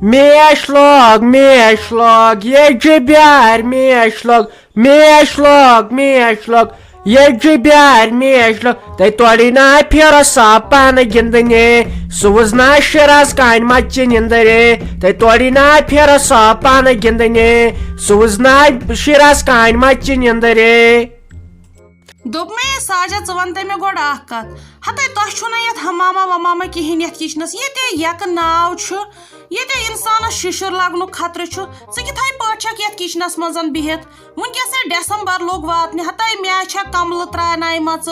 میش لوگ یہ جبیار میش لوگ یہ جبیار میش لوگ تہ توڑی نا پھر صاف پان گندنے سوز نا شراز کان مچ نندرے تہ توڑی نا پھر صاف پان گندنے سوز نا شراز کان مچ نندرے دوپ میں ساجا ون تے میں گوڑ اخ کت ہتے تہ چھنا یت حمامہ ومامہ کہین یت کچنس یہ یک ناو چھ یہ انسانس ششر لگنک خطرہ چھ ژٕ کتھے پٲٹھۍ چھکھ یت کچنس منٛز بہت ونکس ڈیسمبر لوگ واتنہ ہتے مےٚ چھےٚ کملہٕ ترٛاونایمژ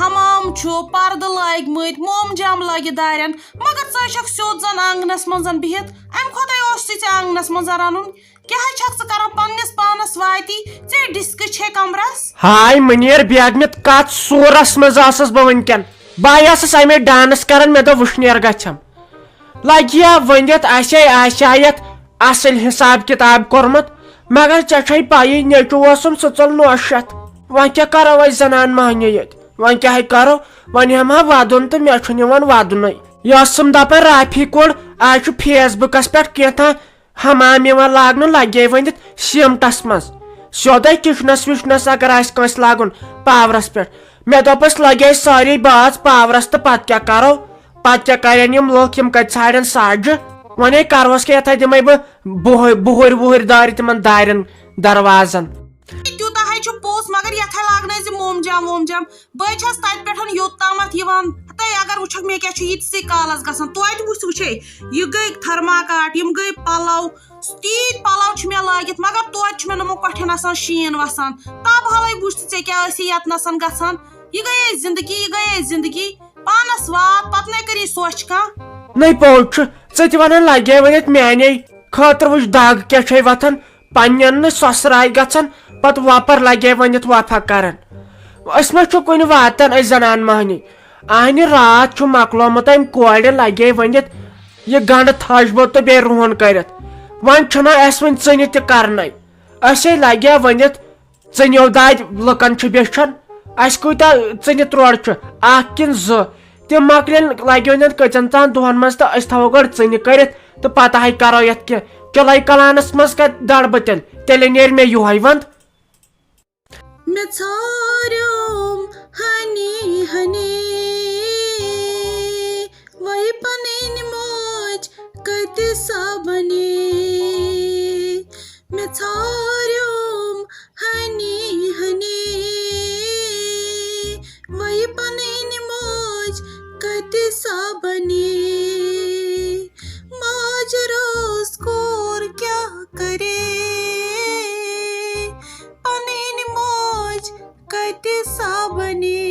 حمام چھُ پردٕ لٲگمٕتۍ موم جام لٲگِتھ دارٮ۪ن مگر ژٕ چھکھ سیوٚد زن آنگنس منٛز بہت امہِ کھۄتہٕ اوسُے ژےٚ آنگنس منٛز رنُن کیٛاہ چھکھ ژٕ کران پننس پانس واتی ژےٚ ڈسکہٕ چھے کمرس ہاے منیر بیگمت کت سورس مز آسس بہ ونکین بہٕ امے ڈانس کران مے دوٚپ وٕشنیر گژھم لگیا ونِتھ آسایت اصل حساب کتاب کورمت مگر ژےٚ چھے پایی نیچو اوسم سُہ ژوٚل نوشت وۄنۍ کیٛاہ کرو أسۍ زنان مہنی ییٚتہِ وۄنۍ کیٛاہ کرو وۄنۍ ہٮ۪مہا ودُن تہٕ مےٚ چھُنہٕ یِوان ودنٕے یہِ ٲسٕم دپان رافی کوٚر آز چھُ فیس بُکس پٮ۪ٹھ کینٛژھا حمام یِوان لاگنہٕ لگے ؤنِتھ سیٖمٹس منٛز سیوٚدے کچنس وچنس اگر آسہِ کٲنٛسہِ لاگُن پاورس پٮ۪ٹھ مےٚ دوٚپُس لگے سٲری باژ پاورس تہٕ پتہٕ کیٛاہ کرو پتہٕ کیٛاہ کرن یِم لُکھ یِم کتہِ ژھانڈن ساجہِ وۄنۍ کروس کیٛاہ یتھے دِمے بہٕ بُہٕرۍ وُہٕرۍ دارِ تِمن دارٮ۪ن دروازن تیوٗتاہ ہے چھُ پوٚز مگر یتھے لاگنٲیزِ موم جام بہٕ چھس تتہِ پٮ۪ٹھ یوٚت تامتھ یِوان تُہۍ اگر وٕچھکھ مےٚ کیٛاہ چھُ ییٖتسٕے کالس گژھان توتہِ وٕچھے یہِ گٔے تھرماکاٹ یِم گٔے پلو تیٖتۍ پلو چھِ مےٚ لٲگِتھ مگر توتہِ چھُ مےٚ نہٕ یِمو کۄٹھٮ۪ن آسان شیٖن وسان تابہالٕے وٕچھ ژےٚ کیٛاہ ٲسی یتنسن گژھان یہ گٔیے زندگی پانس وات پتہٕ نے کری سوچ کانٛہہ نٔے پوٚز چھُ ژٕ تہِ ونان لگے ؤنِتھ میانے خٲطرٕ وٕچھ دگ کیٛاہ چھے وتھان پننٮ۪ن نہٕ سۄسراے گژھان پتہٕ وۄپر لگے ؤنِتھ وفا کران أسۍ ما چھُ کُنہِ واتان أسۍ زنان مہنی اہنہِ رات چھُ مۄکلومُت أمۍ کورِ لگے ؤنِتھ یہِ گنڈٕ تھجبو تہٕ بیٚیہِ رُہن کٔرِتھ وۄنۍ چھُنہ اسہِ وۄنۍ ژٕنہِ تہِ کرنے أسے لگے ؤنِتھ ژٕنیو دادِ لُکن چھِ بیچھان اسہِ کوٗتاہ ژٕنہِ تروڑ چھُ اکھ کِنہٕ زٕ تِم مۄکلن لگہِ ؤنِتھ کٔژن تام دۄہن منٛز تہٕ أسۍ تھاوو گۄڈٕ ژٕنہِ کٔرِتھ تہٕ پتہٕ ہے کرو یتھ کینٛہہ کِلے کلانس منٛز کتہِ دڑ بہٕ تیٚلہِ نیرِ مےٚ یِہوے ونٛد مےٚ ژھاریوم ہنی ہنی وۄنۍ پنٕنۍ موج کتہِ سا بنے مےٚ ژھاریوم ہنی ہنی وۄنۍ پنٕنۍ موج کتہِ سا بنے ماجراس کور کیٛاہ کرے پنٕنۍ موج کتہِ سا بنے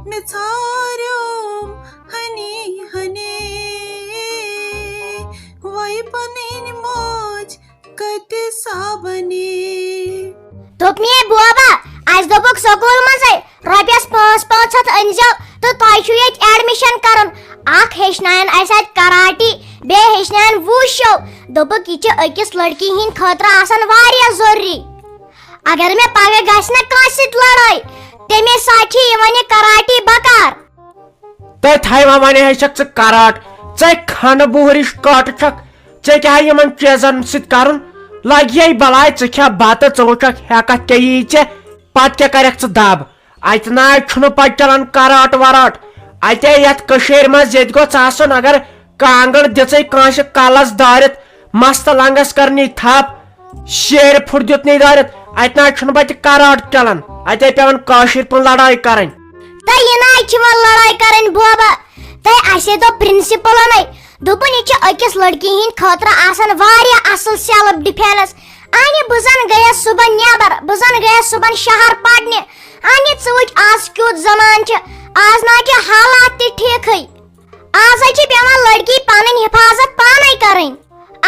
مےٚ ژھاریوم ہنی ہنی وۄنۍ پنٕنۍ موج کتہِ سا بنے دوٚپمے بوبا اسہِ دوٚپُکھ سکوٗل منٛزے رۄپیس 500 أنزیو تہٕ تۄہہِ چھُ ییٚتہِ ایڈمِشن کرُن اکھ ہیٚچھناین اسہِ اتہِ کراٹی بیٚیہِ ہیٚچھناین وُشو دوٚپُکھ یہِ چھِ أکِس لڑکی ہِنٛدۍ خٲطرٕ آسان واریاہ ضروٗری اگر مےٚ پگہہ گژھِ نا کٲنٛسہِ سۭتۍ لڑٲے تمے ساتہٕ چھِ یِوان یہِ کراٹی بکار تۄہہِ تھایوا وۄنۍ ہیٚچھکھ ژٕ کراٹ ژےٚ کھنہٕ بُہرِش کٲٹہٕ چھکھ ژےٚ کیٛاہ یِمن چیٖزن سۭتۍ کرُن لگیے بلاے ژٕ کھےٚ بتہٕ ژٕ وٕچھکھ ہٮ۪کتھ کیٛاہ یی ژےٚ پتہٕ کیٛاہ کرکھ ژٕ دب اتہِ نہ چھُنہٕ پتہٕ چلان کراٹ وراٹ اتے یتھ کٔشیٖرِ منٛز ییٚتہِ گوٚژھ آسُن اگر کانٛگٕر دِژے کٲنٛسہِ کلس دٲرِتھ مستہٕ لنگس کرنی تھپ شیرِ پھُٹ دِتنٕے دٲرِتھ اتہِ نہ چھُنہٕ پتہٕ کراٹ چلان اتے پیوان کٲشِر پٲٹھۍ لڑٲے کرٕنۍ تہٕ یہِ نہ چھِ وۄنۍ لڑٲے کرٕنۍ بوبا تہٕ اسے دوٚپ پرنسپلنٕے دوٚپُن یہِ چھِ أکِس لڑکی ہِنٛدۍ خٲطرٕ آسان واریاہ اصل سیلف ڈِفینس انہِ بہٕ زن گٔیس صُبحن نیبر بہٕ زن گٔیس صُبحن شہر پرنہِ انہِ ژٕ وٕچھ آز کیُتھ زمانہٕ چھُ آز نہ چھِ حالات تہِ ٹھیٖکھٕے آز ہے چھِ پیوان لڑکی پنٕنۍ حفاظت پانے کرٕنۍ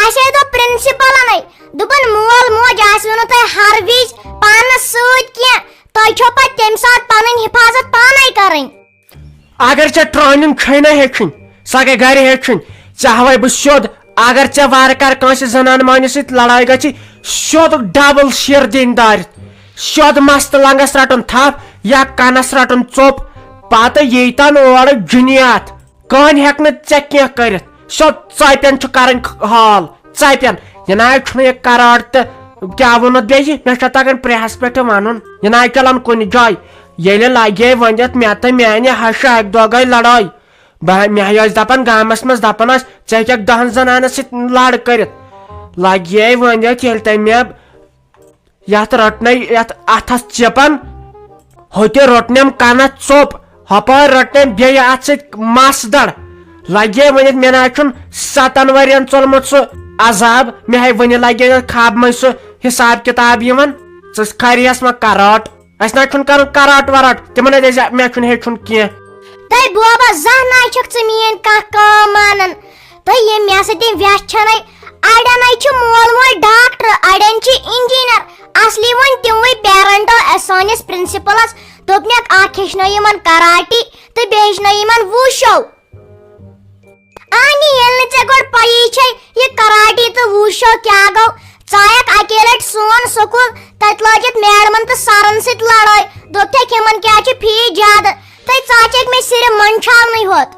اسے دوٚپ پرنسپلنٕے دوٚپُن مول موج آسوٕ نہٕ تۄہہِ ہر وِزِ پانس سۭتۍ کینٛہہ تۄہہِ چھو پتہٕ تمہِ ساتہٕ پنٕنۍ حفاظت پانے کرٕنۍ اگر ژےٚ ٹرٛانِنٛگ چھے نہ ہیٚچھِنۍ سۄ گٔے گرِ ہیٚچھِنۍ ژےٚ ہاوے بہٕ سیوٚد اگر ژےٚ وارٕ کارٕ کٲنٛسہِ زنان مہنِس سۭتۍ لڑٲے گژھی سیوٚد ڈبل شِر دِنۍ دٲرِتھ سیوٚد مستہٕ لنگس رٹُن تھپھ یا کنس رٹُن ژوٚپ پتہٕ ییٖتن اورٕ جُنیات کٕہٕنۍ ہٮ۪کہِ نہٕ ژےٚ کینٛہہ کٔرِتھ سو ژپین کرن حال ژپین یہ نا یہ کراٹ تو کیا وونت بیٚیہِ مےٚ چھا تگان پرٛیہس پٮ۪ٹھ ونُن یہ نا چلان کُنہِ جایہِ ییٚلہِ لگے ونِتھ مےٚ تہٕ میانہِ ہشہِ اکہِ دۄہ گٔے لڑٲے مےٚ ٲسۍ دپان گامس منٛز دپان ٲسۍ ژٕ ہیٚککھ 10 زنانن سۭتۍ لڑ کٔرِتھ لگے ونِتھ ییٚلہِ تٔمۍ مےٚ یتھ رٹنے یتھ اتھس چپن ہوتہِ روٹنم کنس ژوٚپ ہپٲرۍ رٹنم بیٚیہِ اتھ سۭتۍ مس دڑ لگے ونِتھ مےٚ نہ چھُنہٕ 7 ؤرین ژولمُت سُہ عذاب مےٚ ہے وُنہِ لگے خاب منٛز سُہ حساب کتاب یِوان ژٕ کھریس ما کراٹ اسہِ نہ چھُنہٕ کرُن کراٹ وراٹ تِمن دپہِ مےٚ چھُنہٕ ہیٚچھُن کینٛہہ تۄہہِ بوبا زانٛہہ نہ چھکھ ژٕ میٲنۍ کانٛہہ کٲم مانان تۄہہِ یِم مےٚ سۭتۍ ویچھنے اڑٮ۪ن چھُ مول موج ڈاکٹر اڑٮ۪ن چھِ انجیٖنر اصلی وۄنۍ تِموٕے پیرنٹو سٲنِس پرنسپلس دوٚپنکھ اکھ ہیٚچھنٲیو یِمن کراٹی تہٕ بیٚیہِ ہیٚچھنٲیو یِمن ووٗشو اہنہِ ییٚلہِ نہٕ ژےٚ گۄڈٕ پیی چھے یہِ کراٹی تہٕ ووٗشو کیٛاہ گوٚو ژایکھ اکے لٹہِ سون سکوٗل تتہِ لٲجِکھ میڈمن تہٕ سرن سۭتۍ لڑٲے دوٚپتھکھ یِمن کیٛاہ چھُ فیٖس زیادٕ تہٕ ژاچکھ مےٚ صرف منٛچھاونٕے ہوت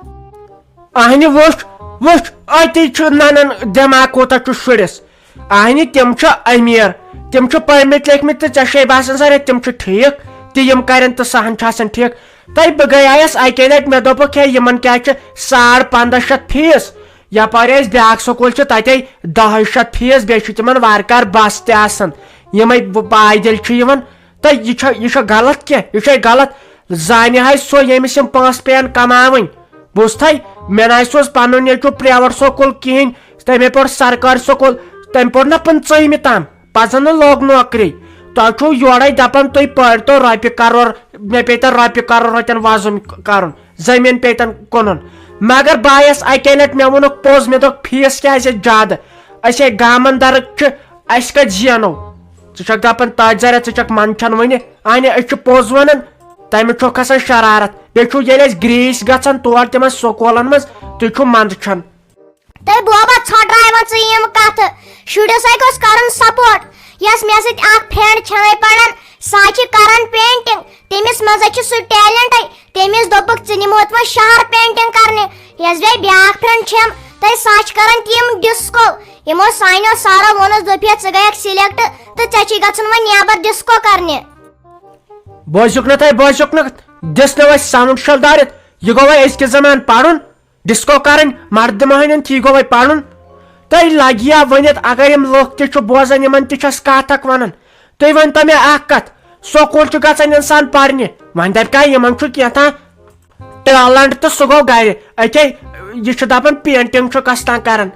اہنہِ وٕچھ أتی چھُ ننان دٮ۪ماغ کوٗتاہ چھُ شُرِس اہنہِ تِم چھِ أمیٖر تِم چھِ پٔرمٕتۍ لیکھمٕتۍ تہٕ ژےٚ چھے باسان سر تِم چھِ ٹھیٖک تہِ یِم کرن تہٕ سہن چھُ آسان ٹھیٖک تہٕ بہٕ گٔیس اکے لٹہِ مےٚ دوٚپُکھ ہے یِمن کیٛاہ چھُ 1500 فیٖس یپٲرۍ ٲسۍ بیاکھ سکوٗل چھُ تتے 200 فیٖس بیٚیہِ چھُ تِمن وارٕکار بس تہِ آسان یِمے پایدٔلۍ چھِ یِوان تہٕ یہِ چھُ غلط کینٛہہ یہِ چھے غلط زانہِ ہے سُہ ییٚمِس یِم پونٛسہٕ پیٚین کماوٕنۍ بوٗزتھے مےٚ نہ سوز پنُن نیٚچوٗ پریویٹ سکوٗل کِہینۍ تٔمۍ پوٚر سرکٲرۍ سکوٗل تٔمۍ پوٚر نہ 15مہِ تام پتہٕ زن لوگ نوکری تۄہہِ چھُو یورے دپان تُہۍ پٔرۍتو رۄپیہِ کرور مےٚ پیٚتن رۄپیہِ کرور رۄپین وزُم کرُن زٔمیٖن پیٚتن کُنُن مگر بہٕ آیس اکے لٹہِ مےٚ ووٚنُکھ پوٚز مےٚ دوٚپ فیٖس کیٛازِ زیادٕ أسۍ ہے گامندر چھِ اسہِ کتہِ زینو ژٕ چھکھ دپان تاجزارا ژٕ چھکھ منٛدچھان وُنہِ اہنہِ أسۍ چھِ پوٚز ونان تمہِ چھُ کھسان شرارت بیٚیہِ چھُ ییٚلہِ أسۍ گریٖس گژھان تور تِمن سکوٗلن منٛز تُہۍ چھُو منٛدچھان تۄہہِ بوبا ژھۄٹراوان ژٕ یِم کتھٕ شُرِس ہے گوٚژھ کرُن سپورٹ یۄس مےٚ سۭتۍ اکھ فرینڈ چھے پران سۄ چھِ کران پینٹنگ تٔمِس منٛز چھُ سُہ ٹیلنٹے تٔمِس دوٚپُکھ ژٕ نِموتھ وۄنۍ شہر پینٹنگ کرنہِ یۄس بیٚیہِ بیاکھ فرینڈ چھم تہٕ سۄ چھِ کران تِم ڈسکو یِمو سانیو سارو ووٚنُس دوٚپیکھ ژٕ گٔیکھ سِلیکٹ تہٕ ژےٚ چھُے گژھُن وۄنۍ نیبر ڈسکو کرنہِ بوزیُک نہٕ تۄہہِ بوزیُک نہٕ دِس نہٕ وۄنۍ ساوُنڈ شل دٲرِتھ یہِ گوٚو وۄنۍ أزکہِ زمانہٕ پرُن ڈسکو کرٕنۍ مردٕ مہنین تھی گوٚو وۄنۍ پرُن تۄہہِ لگیا ؤنِتھ اگر یِم لُکھ تہِ چھُ بوزان یِمن تہِ چھس کتھ اکھ ونان تُہۍ ؤنۍتو مےٚ اکھ کتھ سکوٗل چھُ گژھان انسان پرنہِ وۄنۍ دپہِ یِمن چھُ کینٛژھا ٹیلنٹ تہٕ سُہ گوٚو گرِ أکے یہِ چھُ دپان پینٹنگ چھُ کس تام کران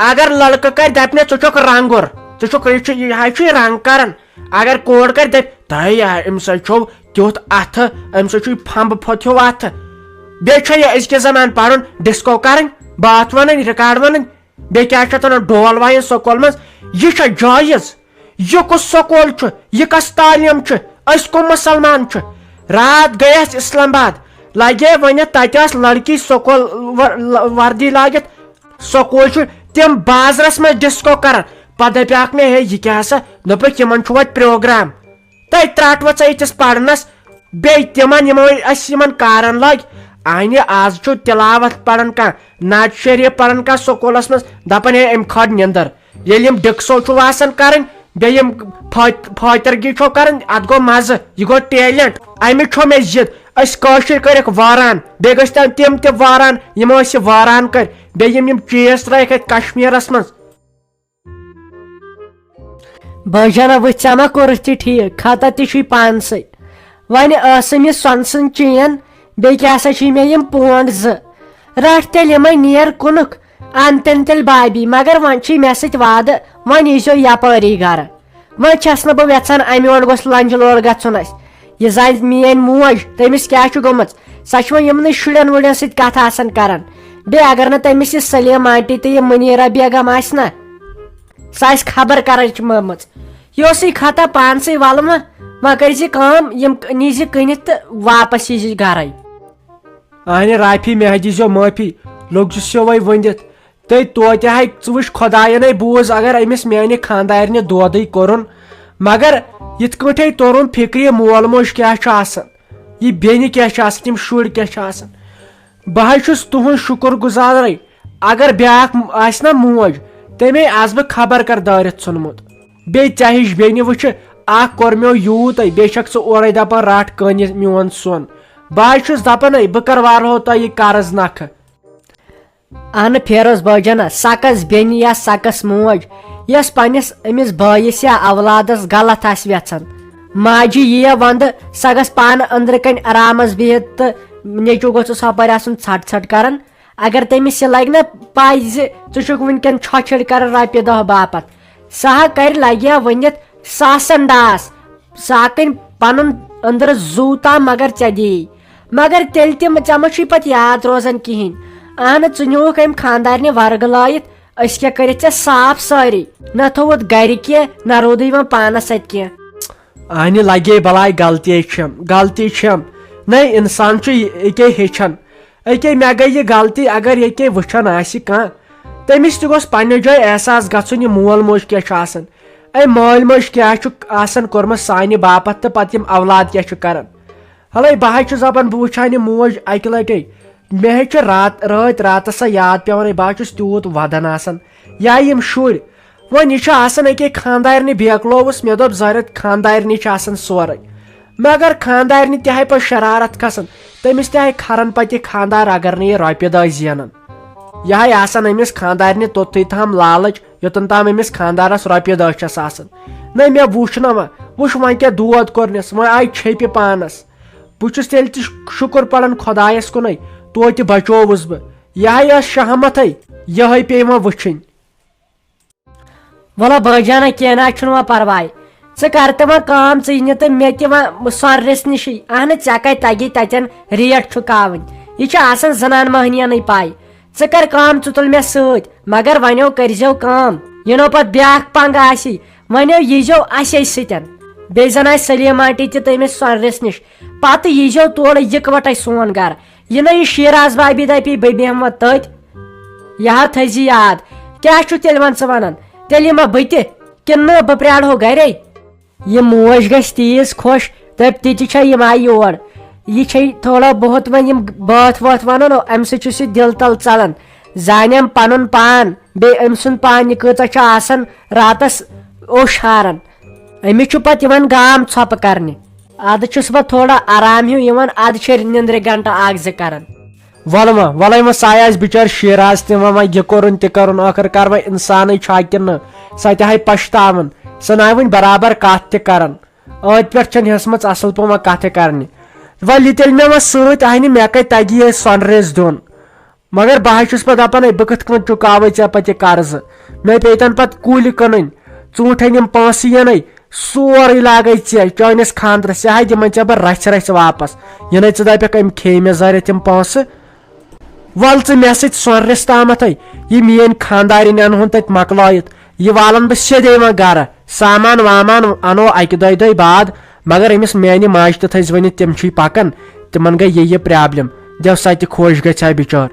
اگر لڑکہٕ کرِ دپہِ مےٚ ژٕ چھُکھ رنگُر ژٕ چھُکھ یہِ حظ چھُ رنگ کران اگر کور کرِ دپہِ تۄہہِ أمِس حظ چھُو تیُتھ اتھٕ أمِس حظ چھُ فمبہٕ پھۄتھ ہیوٗ اتھٕ بیٚیہِ چھُ یہِ أزکہِ زمانہٕ پرُن ڈسکو کرٕنۍ باتھ ونٕنۍ رِکاڈ ونٕنۍ بیٚیہِ کیٛاہ چھِ اتھ ونان ڈول وایِنۍ سکوٗل منٛز یہِ چھا جٲیز یہِ کُس سکوٗل چھُ یہِ کس تعلیٖم چھُ أسۍ کُم مُسلمان چھِ راتھ گٔے أسۍ اسلام آباد لگے ؤنِتھ تتہِ ٲس لڑکی سکوٗل وردی لٲگِتھ سکوٗل چھُ تِم بازرس منٛز ڈسکو کران پتہٕ دپیاکھ مےٚ ہے یہِ کیٛاہ سا دوٚپُکھ یِمن چھُ وۄنۍ پروگرام تۄہہِ ترٛٹوٕ ژٕ أکِس پرنس بیٚیہِ تِمن یِمو اسہِ یِمن کارن لٲگۍ اہنہِ آز چھُ تلاوت پران کانٛہہ نعت شریٖف پران کانٛہہ سکوٗلس منٛز دپان ہے أمۍ کھٲج نِندٕر ییٚلہِ یِم ڈِکسو چھُ آسان کرٕنۍ بیٚیہِ یِم فٲترگی چھو کرٕنۍ اتھ گوٚو مزٕ یہِ گوٚو ٹیلنٹ امہِ چھو مےٚ ضد أسۍ کٲشِر کٔرِکھ واران بیٚیہِ گٔژھۍ تِم تہِ واران یِمو أسۍ یہِ واران کٔرۍ بیٚیہِ یِم چیٖز ترٲیِکھ اتہِ کشمیٖرس منٛز بٲجانا وٕچھ ژےٚ ما کوٚرُتھ یہِ ٹھیٖک خطا تہِ چھُے پانسٕے وۄنۍ ٲسٕم یہِ سۄنہٕ سٕنٛز چین بیٚیہِ کیٛاہ سا چھُے مےٚ یِم پونٛڈ 2 رٹھ تیٚلہِ یِمے نیر کُنُکھ انتن تیٚلہِ بابی مگر وۄنۍ چھُے مےٚ سۭتۍ وعدٕ وۄنۍ ییٖزیو یپٲری گرٕ وۄنۍ چھس نہٕ بہٕ یژھان امہِ اور گوٚژھ لنجہِ لوڑ گژھُن اسہِ یہِ زانہِ میٲنۍ موج تٔمِس کیٛاہ چھُ گوٚمُت سۄ چھِ وۄنۍ یِمنٕے شُرٮ۪ن وُرٮ۪ن سۭتۍ کتھ آسان کران بیٚیہِ اگر نہٕ تٔمِس یہِ سلیٖم آنٹی تہٕ یہِ مُنیٖرا بیگم آسہِ نا سۄ آسہِ خبر کرٕچ مٲمٕژ یہِ اوسُے خطا پانسٕے ولہٕ وۄنۍ کٔرزِ کٲم یِم نیٖزِ کٕنِتھ تہٕ واپس ییٖزِ گرے اہنہِ رافی مےٚ دِزیو معٲفی لوٚگجُسیو وۄنۍ ؤنِتھ تہٕ توتہِ ہے ژٕ وٕچھ خۄداین ہے بوٗز اگر أمِس میانہِ خاندارنہِ دودٕے کوٚرُن مگر یِتھ کٲٹھۍ توٚرُن فِکرِ مول موج کیٛاہ چھُ آسان یہِ بیٚنہِ کیٛاہ چھِ آسان یِم شُرۍ کیٛاہ چھِ آسان بہٕ حظ چھُس تُہُنٛد شُکُر گُزارٕے اگر بیاکھ آسہِ نا موج تمے آس بہٕ خبر کر دٲرِتھ ژھُنمُت بیٚیہِ ژےٚ ہِش بیٚنہِ وٕچھِ اکھ کوٚر مےٚ یوٗتٕے بیٚیہِ چھکھ ژٕ اورَے دپان رٹھ کٔنہِ میون سۄن بہٕ حظ چھُس دپان بہٕ کر والہو تۄہہِ یہِ قرض نکھٕ. اہن فیروز بٲجنا سکس بیٚنہِ یا سکس موج یس پننس أمِس بٲیِس یا اولادس غلط آسہِ یژھان ماجہِ ییٖیا ونٛدٕ سۄ گژھِ پانہٕ أنٛدرٕ کنۍ آرامس بِہِتھ تہٕ نیٚچوٗ گوٚژھُس ہپٲرۍ آسُن ژھٹ ژھٹ کران اگر تٔمِس یہِ لگہِ نا پاے زِ ژٕ چھُکھ وُنکیٚن چھۄچھڑ کران رۄپیہِ دہ باپتھ سۄ ہا کرِ لگہِ ہا ؤنِتھ ساسن ڈاس سۄ ہٮ۪کٕنۍ پنُن أنٛدرٕ زوٗ تام مگر ژےٚ دِیی مگر تیٚلہِ تہِ ژےٚ ما چھُے پتہٕ یاد روزان کہیٖنۍ اہنہٕ ژٕ نِوُکھ أمۍ خانٛدارنہِ ورگہٕ لٲیِتھ أسۍ کیٛاہ کٔرِتھ ژےٚ صاف سٲری نہ تھوٚوُتھ گرِ کینٛہہ نہ روٗدٕے وۄنۍ پانس اتہِ کینٛہہ. اہنہِ لگے بلاے غلطی چھم نَے انسان چھُ ییٚکے ہیٚچھان أکے مےٚ گٔے یہِ غلطی اگر ییٚکے وٕچھان آسہِ کانٛہہ تٔمِس تہِ گوٚژھ پننہِ جایہِ احساس گژھُن یہِ مول موج کیٛاہ چھُ آسان مٲلۍ موج کیٛاہ چھُکھ آسان کوٚرمُت سانہِ باپتھ تہٕ پتہٕ یِم اولاد کیٛاہ چھُ کران. ہلے بہٕ حظ چھُس دپان بہٕ وٕچھان یہِ موج اکہِ لٹے مےٚ حظ چھُ رٲتۍ راتس سۄ یاد پیوان بہٕ حظ چھُس تیوٗت ودان آسان یا یِم شُرۍ وۄنۍ یہِ چھُ آسان أکے خانٛدارنہِ بیکلووُس مےٚ دوٚپ ضرورت خانٛدارنہِ چھِ آسان سورُے مگر خانٛدارنہِ تہِ ہاے پتہٕ شرارت کھسان تٔمِس تہِ ہاے کھران پتہٕ یہِ خانٛدار اگر نہٕ یہِ رۄپیہِ دہ زینان یہِ ہاے آسان أمِس خانٛدارنہِ توٚتُے تام لالٕچ یوٚتن تام أمِس خانٛدارس رۄپیہِ دہ چھس آسان نہ مےٚ وٕچھ نہ وۄنۍ وۄنۍ کیٛاہ دود کوٚرنس وۄنۍ آیہِ چھیٚپہِ پانس بہٕ چھُس تیٚلہِ تہِ شُکر پران خۄدایس کُنٕے توتہِ بچووُس بہٕ یہِ ہاے ٲس شہمتھے یِہے پیٚیہِ وۄنۍ وٕچھِنۍ. وَلہ بٲجانا کینٛہہ نہ چھُنہٕ وۄنۍ پرواے ژٕ کر تہٕ وۄنۍ کٲم ژٕ یہِ تہٕ مےٚ تہِ وۄنۍ سۄنرِس نِشی اہنہٕ ژےٚ کتہِ تگی تتٮ۪ن ریٹ چھُکاوٕنۍ یہِ چھِ آسان زنان مٔہنِینٕے پاے ژٕ کر کٲم ژٕ تُل مےٚ سۭتۍ مگر وۄنیو کٔرزیٚو کٲم یِنو پتہٕ بیاکھ پنگ آسی وۄنیو ییٖزیٚو اَسے سۭتۍ بیٚیہِ زن آسہِ سلیٖم آنٹی تہِ تٔمِس سۄنرِس نِش پتہٕ ییٖزیٚو تورٕ یِکوٹے سون گرٕ یہِ نہ یہِ شیراز بابی دپی بہٕ بیٚہمہٕ تٔتۍ یہِ ہا تھٲیزِ یاد کیٛاہ چھُ تیٚلہِ وۄنۍ ژٕ ونان تیٚلہِ یِمہ بہٕ تہِ کِنہٕ نہٕ بہٕ پرٛارہو گرے یہِ موج گژھِ تیٖژ خۄش دپہِ تِتہِ چھےٚ یِم آیہِ یور یہِ چھے تھوڑا بہت وۄنۍ یِم بٲتھ وٲتھ ونان امہِ سۭتۍ چھُس یہِ دِل تل ژلان زانیم پنُن پان بیٚیہِ أمۍ سُنٛد پان یہِ کۭژاہ چھِ آسان راتس اوٚش ہاران أمِس چھُ پتہٕ یِوان گام ژھۄپہٕ کرنہِ ادٕ چھُس بہٕ تھوڑا آرام ہیوٗ یِوان ادٕ چھِ نِندرِ گنٹہٕ اکھ زٕ کران. وَلے وۄنۍ ساے آسہِ بِچٲرۍ شیراز تہِ وۄنۍ یہِ کوٚرُن تہِ کَرُن ٲخٕر کار وۄنۍ اِنسانٕے چھا کِنہٕ نہٕ سۄ تہِ ہاے پشتاوان سۄ نہ وۄنۍ برابر کتھ تہِ کران ٲدۍ پٮ۪ٹھ چھنہٕ ہیٚژمٕژ اصل پٲٹھۍ وۄنۍ کتھٕ کرنہِ وۄنۍ یہِ تیٚلہِ مےٚ وۄنۍ سۭتۍ اہنہِ مےٚ کتہِ تگی یہِ سۄنرِس دیُن مگر بہٕ حظ چھُس پتہٕ دپان بہٕ کِتھ کٔنۍ چُکاوے ژےٚ پتہٕ یہِ قرضہٕ مےٚ پیٚتن پتہٕ کُلۍ کٕنٕنۍ ژوٗنٛٹھٮ۪ن یِم پونٛسہٕ یِنٕے سورُے لاگے ژےٚ چٲنِس خانٛدرس یہِ ہاے دِمے ژےٚ بہٕ رژھِ واپس یِنٕے ژٕ دپکھ أمۍ کھیٚیہِ مےٚ ضرورت یِم پونٛسہٕ ول ژٕ مےٚ سۭتۍ سۄنرِس تامتھے یہِ میٲنۍ خانٛدارِنۍ انہون تتہِ مۄکلٲیِتھ یہِ والن بہٕ سیٚدے وۄنۍ گرٕ سامان وامان انو اکہِ دۄیہِ بعد مگر أمِس میانہِ ماجہِ تہِ تھٲیزِ ؤنِتھ تِم چھُے پکان تِمن گٔے یہِ پرابلِم دٮ۪و سۄ تہِ خۄش گژھِ ہا بِچٲر.